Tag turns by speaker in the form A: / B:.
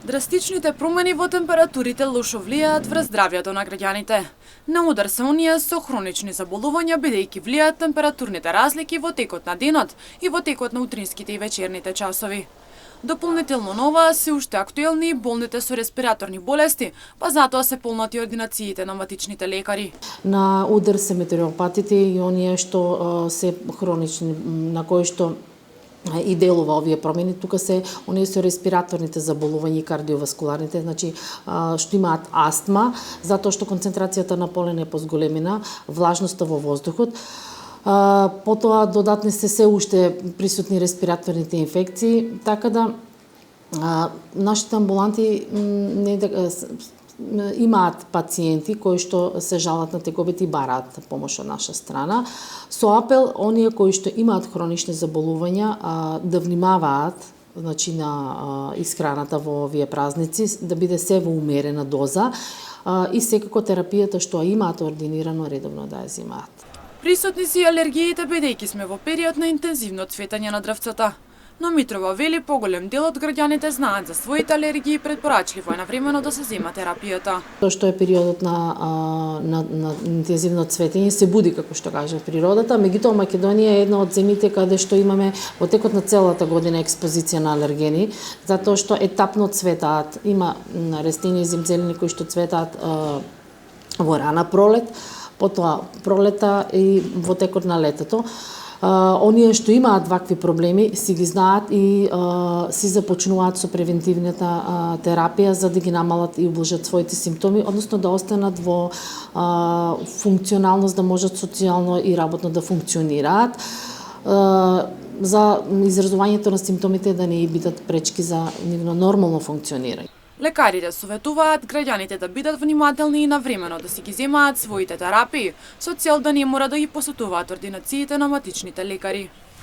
A: Драстичните промени во температурите лошо влијаат врз здравјето на граѓаните. На удар се оние со хронични заболувања, бидејќи влијаат температурните разлики во текот на денот и во текот на утринските и вечерните часови. Дополнително на оваа се уште актуелни и болните со респираторни болести, па затоа се полнати ординациите на матичните лекари.
B: На удар се метеоропатите и оние што се хронични, на кои што и делува овие промени. Тука се оние со респираторните заболувања и кардиоваскуларните, значи што имаат астма, затоа што концентрацијата на полен е позголемена, влажноста во воздухот. Потоа додатни се уште присутни респираторните инфекции, така да нашите амбуланти имаат пациенти кои што се жалат на тегобите и бараат помош од наша страна. Со апел, оние кои што имаат хронични заболувања да внимаваат, значи на исхраната во овие празници, да биде се во умерена доза и секако терапијата што имаат ординирано редовно да ја земаат.
A: Присутни се и алергиите, бидејќи сме во период на интензивно цветење на дрвцата. Но Митрова вели поголем дел од граѓаните знаат за своите алергии и предпорачливо е навремено да се зема терапијата.
B: Тоа што е периодот на интензивно цветење се буди, како што кажа природата, меѓутоа Македонија е една од земите каде што имаме во текот на целата година експозиција на алергени, затоа што етапно цветаат. Има растенија и земјзелени кои што цветаат во рана пролет, потоа пролета и во текот на летото. Оние што имаат вакви проблеми си ги знаат и си започнуваат со превентивната терапија за да ги намалат и убlažат своите симптоми, односно да останат во функционалност, да можат социјално и работно да функционираат. За изразувањето на симптомите да не бидат пречки за нивно нормално функционирање.
A: Лекарите советуваат граѓаните да бидат внимателни и навремено да си ги земаат своите терапии, со цел да не мора да ги посетуваат ординациите на матичните лекари.